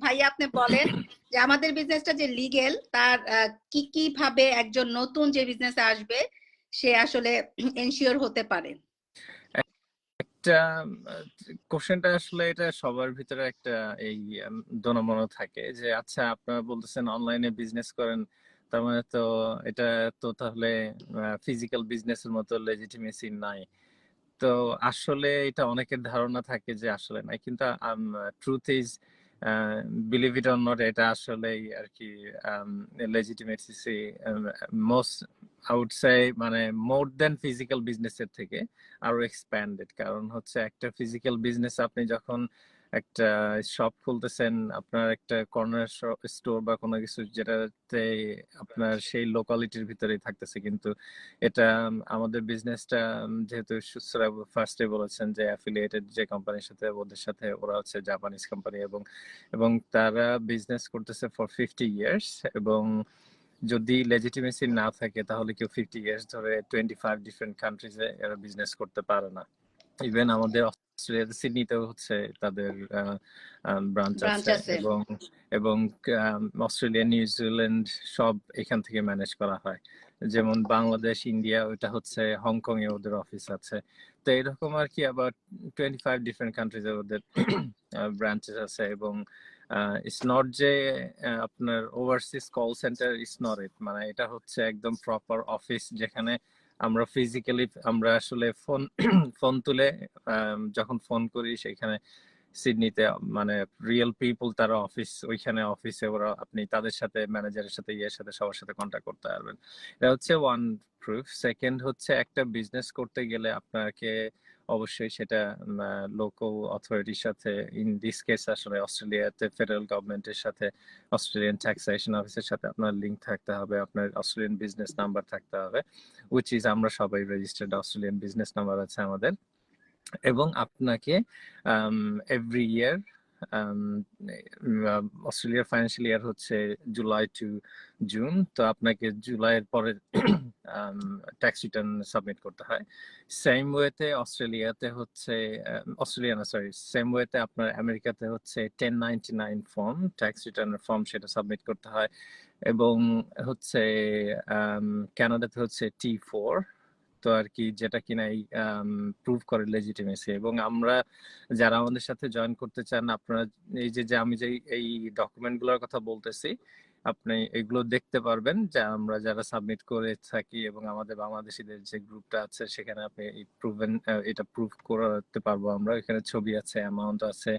ভাই আপনি বলেন যে আমাদের বিজনেসটা যে লিগ্যাল তার কি কি ভাবে একজন নতুন যে বিজনেসে আসবে সে আসলে এনশিওর হতে পারে। একটা কোশ্চেনটা আসলে এটা সবার ভিতরে একটা এই দোনোমনো থাকে যে আচ্ছা আপনারা বলতেছেন অনলাইনে বিজনেস করেন, তার মানে তো এটা তো তাহলে ফিজিক্যাল বিজনেসের মতো লেজিটিমেসি নাই। তো আসলে এটা অনেকের ধারণা থাকে যে আসলে নাই, কিন্তু truth is believe it or not, এটা আসলেই আর কি legitimacy most I would say মানে মোর দেন ফিজিক্যাল বিজনেসের থেকে আরো এক্সপ্যান্ডেড। কারণ হচ্ছে একটা ফিজিক্যাল বিজনেস আপনি যখন একটা শপ খুলতেছেন, আপনার একটা কর্নার স্টোর বা কোনো কিছু যেটাতে আপনার সেই লোকালিটির ভিতরেই থাকতেছে, কিন্তু এটা আমাদের বিজনেসটা যেহেতু সুসরা ফার্স্টে বলেছেন যে অ্যাফিলিয়েটেড যে কোম্পানির সাথে, ওদের সাথে ওরা হচ্ছে জাপানিজ কোম্পানি এবং এবং তারা বিজনেস করতেছে ফর 50 ইয়ার্স। এবং যদি লেজিটিমেসি না থাকে তাহলে কেউ 50 ইয়ার্স ধরে 25 ডিফারেন্ট কান্ট্রিজে এরা বিজনেস করতে পারে না। ইভেন আমাদের অস্ট্রেলিয়াতে সিডনিতেও হচ্ছে তাদের ব্রাঞ্চ আছে এবং এবং অস্ট্রেলিয়া নিউজিল্যান্ড সব এখান থেকে ম্যানেজ করা হয়। যেমন বাংলাদেশ, ইন্ডিয়া, ওইটা হচ্ছে হংকং এ ওদের অফিস আছে। তো এরকম আর কি আবার 25 ডিফারেন্ট কান্ট্রিজে ওদের ব্রাঞ্চেস আছে। এবং ইটস নট যে আপনার overseas call centre, it's not it, মানে এটা হচ্ছে একদম প্রপার অফিস যেখানে আমরা ফিজিক্যালি আমরা আসলে ফোন ফোন তুলে যখন ফোন করি সেখানে সিডনিতে মানে রিয়েল পিপল তারা ওইখানে অফিসে ওরা, আপনি তাদের সাথে ম্যানেজারের সাথে ইয়ের সাথে সবার সাথে কন্ট্যাক্ট করতে পারবেন। এটা হচ্ছে ওয়ান প্রুফ। সেকেন্ড হচ্ছে একটা বিজনেস করতে গেলে আপনাকে অবশ্যই সেটা লোকাল অথরিটির সাথে, ইন দিস কেস আসলে অস্ট্রেলিয়াতে ফেডারেল গভর্নমেন্টের সাথে, অস্ট্রেলিয়ান ট্যাক্সেশন অফিসের সাথে আপনার লিঙ্ক থাকতে হবে, আপনার অস্ট্রেলিয়ান বিজনেস নাম্বার থাকতে হবে, উইচ ইজ আমরা সবাই রেজিস্টার্ড অস্ট্রেলিয়ান বিজনেস নাম্বার আছে আমাদের। এবং আপনাকে এভরি ইয়ার অস্ট্রেলিয়ার ফাইন্যান্সিয়াল ইয়ার হচ্ছে জুলাই টু জুন, তো আপনাকে জুলাইয়ের পরে ট্যাক্স রিটার্ন সাবমিট করতে হয়। সেম ওয়েতে অস্ট্রেলিয়াতে হচ্ছে সেম ওয়েতে আপনার আমেরিকাতে হচ্ছে 1099 ফর্ম, ট্যাক্স রিটার্নের ফর্ম, সেটা সাবমিট করতে হয়। এবং হচ্ছে কানাডাতে হচ্ছে T4, তো আর কি, যেটা কিনা এই প্রুভ করে লেজিটিমেসি। এবং আমরা যারা আমাদের সাথে জয়েন করতে চান, আপনারা এই যে আমি যে এই ডকুমেন্ট গুলোর কথা বলতেছি, আপনি এগুলো দেখতে পারবেন যে আমরা যারা সাবমিট করে থাকি, এবং আমাদের বাংলাদেশিদের যে গ্রুপটা আছে সেখানে আপনি এটা প্রুভ করতে পারবো আমরা। এখানে ছবি আছে, অ্যামাউন্ট আছে,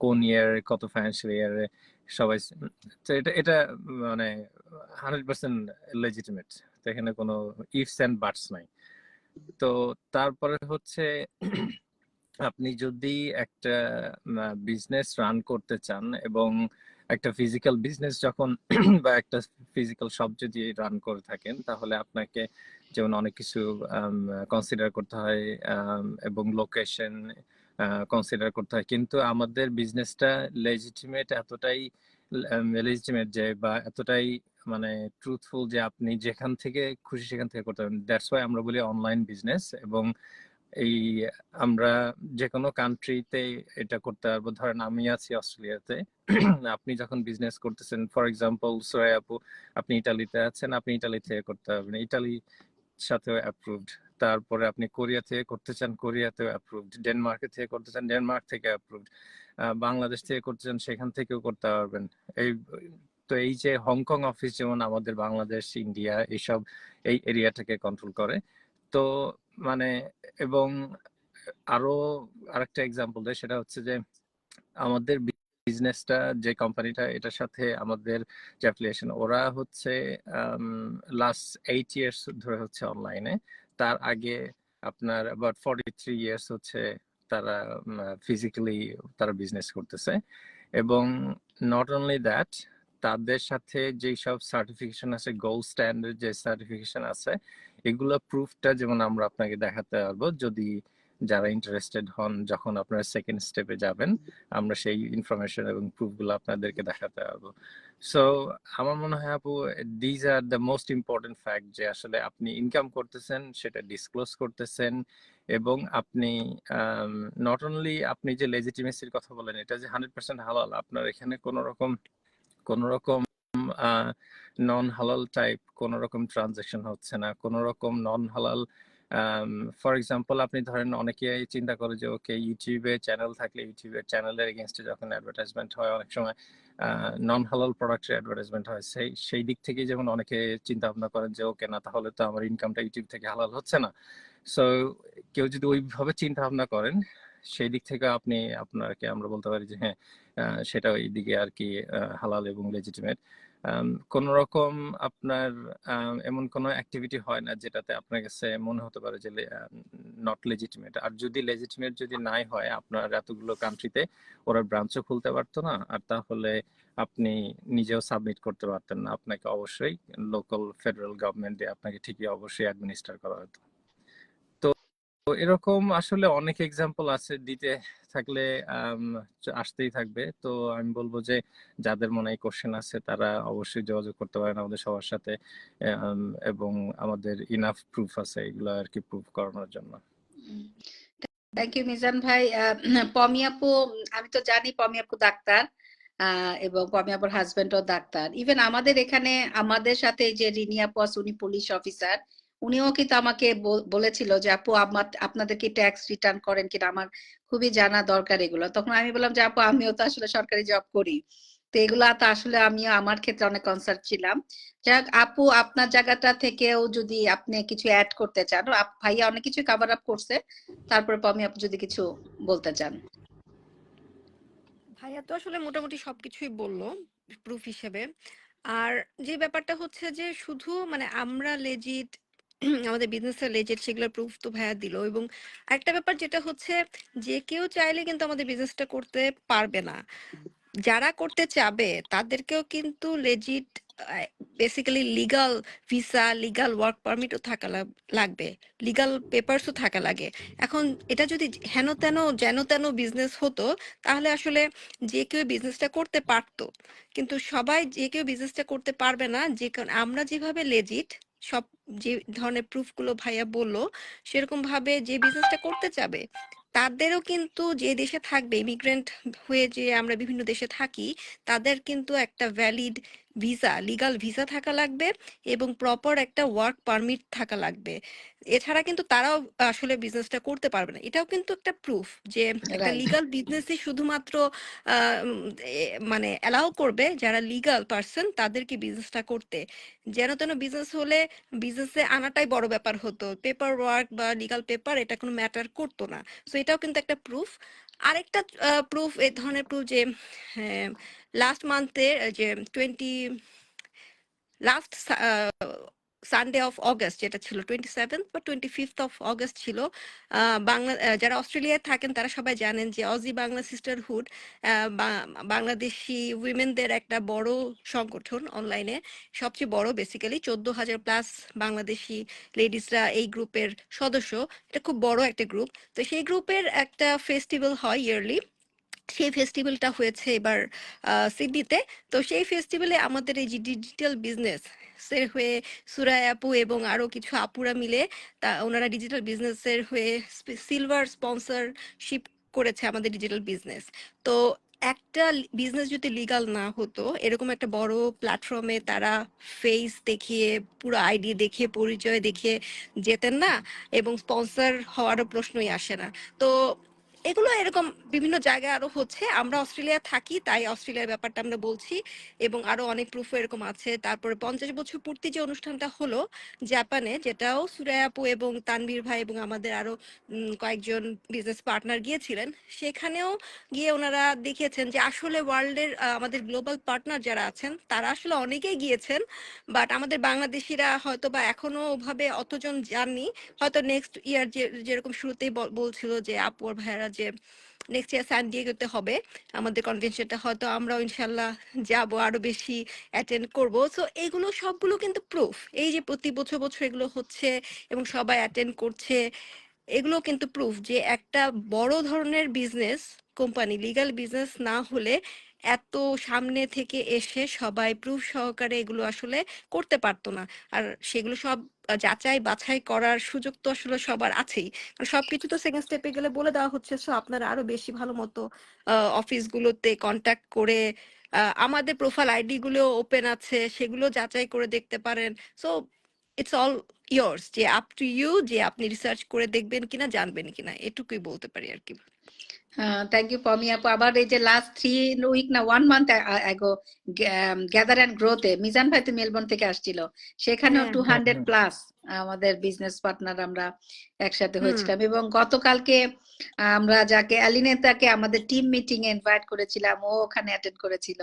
কোন ইয়ারে, কত ফাইন্যান্সিয়াল ইয়ারে সবাই। তো এটা মানে 100% লেজিটিমেট, তো এখানে কোনো ইফস এন্ড বাটস নাই। তো তারপরে হচ্ছে আপনি যদি একটা বিজনেস রান করতে চান, এবং একটা ফিজিক্যাল বিজনেস যখন বা একটা ফিজিক্যাল শপ যদি রান করে থাকেন, তাহলে আপনাকে যেমন অনেক কিছু কনসিডার করতে হয়, এবং লোকেশন কনসিডার করতে হয়। কিন্তু আমাদের বিজনেসটা লেজিটিমেট যে, বা এতটাই মানে ট্রুথফুল যে আপনি যেখান থেকে খুশি সেখান থেকে করতে পারেন। দ্যাটস ওয়াই আমরা বলি অনলাইন বিজনেস। এবং এই আমরা যে কোনো কান্ট্রিতে এটা করতে পারবো। ধরেন আমি আছি অস্ট্রেলিয়াতে, আপনি যখন বিজনেস করতেছেন, ফর এক্সাম্পল সোয়া আপু, আপনি ইটালিতে আছেন, আপনি ইটালি থেকে করতে পারবেন, ইটালি সাথেও অ্যাপ্রুভড। তারপরে আপনি কোরিয়া থেকে করতে চান, কোরিয়াতেও অ্যাপ্রুভড। ডেনমার্কে থেকে করতে চান, ডেনমার্ক থেকে অ্যাপ্রুভড। বাংলাদেশ থেকে করতে চান, সেখান থেকেও করতে পারবেন। এই তো এই যে হংকং অফিস যেমন আমাদের বাংলাদেশ, ইন্ডিয়া এইসব এই এরিয়াটাকে কন্ট্রোল করে। তো মানে এবং আরো আরেকটা এক্সাম্পল দেয়, সেটা হচ্ছে যে আমাদের বিজনেসটা যে কোম্পানিটা, এটার সাথে আমাদের যে অ্যাফিলিয়েশন, ওরা হচ্ছে লাস্ট 8 ইয়ার্স ধরে হচ্ছে অনলাইনে। তার আগে আপনার অ্যাবাউট 43 ইয়ার্স হচ্ছে তারা ফিজিক্যালি তারা বিজনেস করতেছে। এবং নট অনলি দ্যাট, তাদের সাথে যেই সব সার্টিফিকেশন আছে, গোল্ড স্ট্যান্ডার্ড যে সার্টিফিকেশন আছে, এগুলো প্রুফটা যেমন আমরা আপনাকে দেখাতে পারবো যদি যারা ইন্টারেস্টেড হন, যখন আপনারা সেকেন্ড স্টেপে যাবেন আমরা সেই ইনফরমেশন এবং প্রুফগুলো আপনাদেরকে দেখাতে পারবো। সো আমার মনে হয় আপু, these are the most important fact, যে আসলে আপনি ইনকাম করতেছেন সেটা ডিসক্লোজ করতেছেন, এবং আপনি নট অনলি আপনি যে লেজিটিমেসির কথা বলেন এটা যে 100% হালাল, আপনার এখানে কোনো রকম নন হালাল টাইপ কোনো রকম ট্রানজাকশন হচ্ছে না, কোনো রকম নন হালাল। ফর এক্সাম্পল, আপনি ধরেন অনেকে চিন্তা করে যে ওকে ইউটিউবে চ্যানেল থাকলে ইউটিউবের চ্যানেলের এগেনস্টে যখন অ্যাডভার্টাইজমেন্ট হয়, অনেক সময় নন হালাল প্রোডাক্টের অ্যাডভার্টাইজমেন্ট হয়, সেই দিক থেকে যেমন অনেকে চিন্তা ভাবনা করেন যে ওকে না, তাহলে তো আমার ইনকামটা ইউটিউব থেকে হালাল হচ্ছে না। সো কেউ যদি ওইভাবে চিন্তা ভাবনা করেন, সেই দিক থেকে আপনাকে আমরা বলতে পারি যে হ্যাঁ, সেটা ওই দিকে আর কি হালাল এবং লেজিটিমেট। কোন রকম আপনার এমন কোনো অ্যাক্টিভিটি হয় না যেটাতে আপনার কাছে মনে হতে পারে যে নট লেজিটিমেট। আর যদি লেজিটিমেট যদি নাই হয়, আপনার এতগুলো কান্ট্রিতে ওরা ব্রাঞ্চও খুলতে পারতো না, আর তাহলে আপনি নিজেও সাবমিট করতে পারতেন না, আপনাকে অবশ্যই লোকাল ফেডারেল গভর্নমেন্ট দিয়ে আপনাকে ঠিকই অবশ্যই অ্যাডমিনিস্টার করা হতো। তো এরকম আসলে অনেক এক্সাম্পল আছে, দিতে থাকলে আসতেই থাকবে। তো আমি বলবো যে যাদের মনে এই কোশ্চেন আছে তারা অবশ্যই যোগাযোগ করতে পারেন আমাদের সবার সাথে, এবং আমাদের ইনাফ প্রুফ আছে এগুলো আর কি প্রুফ করানোর জন্য। থ্যাংক ইউ মিজান ভাই। পমি আপু, আমি তো জানি পমি আপু ডাক্তার, এবং পমি আপুর হাজবেন্ডও ডাক্তার। ইভেন আমাদের এখানে আমাদের সাথে যে রিনি আপু আছে, উনি পুলিশ অফিসার, উনিও কিন্তু আমাকে বলেছিল যে আপু আপনাদের কি ট্যাক্স রিটার্ন করেন কিনা, আমার খুবই জানা দরকার এগুলো। তখন আমি বললাম যে আপু আমিও তো আসলে সরকারি জব করি, তো এগুলা তো আসলে আমিও আমার ক্ষেত্রে অনেক কনসার্ন ছিলাম। যাক আপু, আপনার জায়গাটা থেকেও যদি আপনি কিছু অ্যাড করতে চান, ভাইয়া অনেক কিছু কভার আপ করছে, তারপরে পমি আপু যদি কিছু বলতে চান। ভাইয়া তো আসলে মোটামুটি সবকিছুই বললো প্রুফ হিসেবে। আর যে ব্যাপারটা হচ্ছে যে শুধু মানে আমরা লেজিট আমাদের বিজনেসের লেজের সেগুলোর প্রুফ তো ভাইয়া দিল। এবং আরেকটা ব্যাপার যেটা হচ্ছে, যে কেউ চাইলে কিন্তু আমাদের বিজনেসটা করতে পারবে না। যারা করতে চাবে তাদেরকেও কিন্তু legit basically legal visa, legal work পারমিটও থাকা লাগবে, লিগাল পেপারসও থাকা লাগে। এখন এটা যদি হেন তেন যেন তেন বিজনেস হতো, তাহলে আসলে যে কেউ বিজনেসটা করতে পারতো। কিন্তু সবাই যে কেউ বিজনেসটা করতে পারবে না, যে কারণ আমরা যেভাবে লেজিট সব যে ধরনের প্রুফগুলো ভাইয়া বললো, সেরকম ভাবে যে বিজনেসটা করতে চাবে তাদেরও কিন্তু, যে দেশে থাকবে ইমিগ্রেন্ট হয়ে যে আমরা বিভিন্ন দেশে থাকি, তাদের কিন্তু একটা ভ্যালিড ভিসা, লিগাল ভিসা থাকা লাগবে এবং প্রপার একটা ওয়ার্ক পারমিট থাকা লাগবে। এছাড়া কিন্তু তারাও আসলে বিজনেসটা করতে পারবে না। এটাও কিন্তু একটা প্রুফ যে একটা রাইট। লিগাল বিজনেসই শুধুমাত্র মানে অ্যালাউ করবে যারা লিগাল পার্সন তাদেরকে বিজনেসটা করতে। যেন তেন বিজনেস হলে বিজনেসে আনাটাই বড় ব্যাপার হতো, পেপার ওয়ার্ক বা লিগাল পেপার এটা কোনো ম্যাটার করতো না। সো এটাও কিন্তু একটা প্রুফ। আরেকটা প্রুফ, এই ধরনের প্রুফ যে লাস্ট মান্থে যে লাস্ট সানডে অফ অগস্ট, যেটা ছিল 27th বা 25th অফ অগস্ট ছিল, যারা অস্ট্রেলিয়ায় থাকেন তারা সবাই জানেন যে অজি বাংলা সিস্টারহুড বাংলাদেশি উইমেনদের একটা বড় সংগঠন, অনলাইনে সবচেয়ে বড়, বেসিক্যালি 14,000 প্লাস বাংলাদেশি লেডিসরা এই গ্রুপের সদস্য। এটা খুব বড় একটা গ্রুপ। তো সেই গ্রুপের একটা ফেস্টিভ্যাল হয় ইয়ারলি, সেই ফেস্টিভ্যালটা হয়েছে এবার সিডনিতে। তো সেই ফেস্টিভ্যালে আমাদের এই যে ডিজিটাল বিজনেস এর হয়ে সুরাই আপু এবং আরো কিছু আপুরা মিলে ওনারা ডিজিটাল বিজনেসের হয়ে সিলভার স্পন্সরশিপ করেছে আমাদের ডিজিটাল বিজনেস। তো একটা বিজনেস যদি লিগাল না হতো, এরকম একটা বড় প্ল্যাটফর্মে তারা ফেস দেখিয়ে, পুরো আইডি দেখিয়ে, পরিচয় দেখিয়ে যেতেন না, এবং স্পন্সর হওয়ারও প্রশ্নই আসে না। তো এগুলো এরকম বিভিন্ন জায়গায় আরো হচ্ছে। আমরা অস্ট্রেলিয়া থাকি তাই অস্ট্রেলিয়ার ব্যাপারটা আমরা বলছি, এবং আরো অনেক প্রুফ এরকম আছে। তারপরে 50 বছর পূর্তি যে অনুষ্ঠানটা হলো জাপানে, যেটাও সুরাই আপু এবং তানভীর ভাই এবং আমাদের আরো কয়েকজন বিজনেস পার্টনার গিয়েছিলেন, সেখানেও গিয়ে ওনারা দেখিয়েছেন যে আসলে ওয়ার্ল্ডের আমাদের গ্লোবাল পার্টনার যারা আছেন তারা আসলে অনেকেই গিয়েছেন, বাট আমাদের বাংলাদেশিরা হয়তো বা এখনো ওভাবে অতজন যাননি। হয়তো নেক্সট ইয়ার যেরকম শুরুতেই বলছিল যে আপু আর ভাইয়ারা যে নেক্সট ইয়ার সান ডিয়েগোতে হবে আমাদের কনভেনশনটা, হয়তো আমরাও ইনশাল্লাহ যাব, আরো বেশি অ্যাটেন্ড করব। সো এগুলো সবগুলো কিন্তু প্রুফ, এই যে প্রতি বছর বছর এগুলো হচ্ছে এবং সবাই অ্যাটেন্ড করছে, এগুলো কিন্তু প্রুফ যে একটা বড় ধরনের বিজনেস কোম্পানি লিগ্যাল বিজনেস না হলে এত সামনে থেকে এসে সবাই প্রুফ সহকারে এগুলো আসলে করতে পারতো না। আর সেগুলো সব যাচাই বাছাই করার সুযোগ তো আসলে সবার আছেই, কারণ সবকিছু তো সেকেন্ড স্টেপে গেলে বলে দেওয়া হচ্ছে। সো আপনারা আরো বেশি ভালো মতো অফিসগুলোতে কন্ট্যাক্ট করে আমাদের প্রোফাইল আইডি গুলো ওপেন আছে সেগুলো যাচাই করে দেখতে পারেন। সো ইটস অল ইয়ার্স, যে আপ টু ইউ যে আপনি রিসার্চ করে দেখবেন কিনা, জানবেন কিনা, এটুকুই বলতে পারি আর কি। থ্যাংক ইউ পমি আপু। আবার এই যে লাস্ট 3 উইক না 1 মান্থ আগো গ্যাদার অ্যান্ড গ্রোতে মিজান ভাই তো মেলবোর্ন থেকে আসছিল, সেখানেও হ্যাঁ 200 প্লাস আমাদের বিজনেস পার্টনার আমরা একসাথে হুম হয়েছিলাম। এবং গতকালকে আমরা যাকে অ্যালিনেতাকে আমাদের টিম মিটিং এ ইনভাইট করেছিলাম, ও ওখানে অ্যাটেন্ড করেছিল।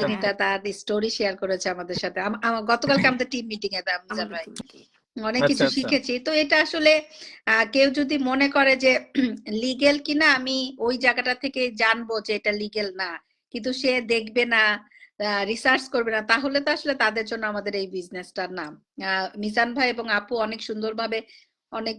হ্যাঁ অ্যালিনেতা তার স্টোরি শেয়ার করেছে আমাদের সাথে। গতকালকে আমাদের টিম মিটিং এ মিজান আমাদের ভাই team meeting। অনেক আচ্ছা কিছু আচ্ছা শিখেছি। তো এটা আসলে কেউ যদি মনে করে যে লিগেল কিনা আমি ওই জায়গাটা থেকে জানবো যে এটা লিগেল না, কিন্তু সে দেখবে না, রিসার্চ করবে না, তাহলে তো আসলে তাদের জন্য আমাদের এই বিজনেসটার নাম। মিজান ভাই এবং আপু অনেক সুন্দরভাবে অনেক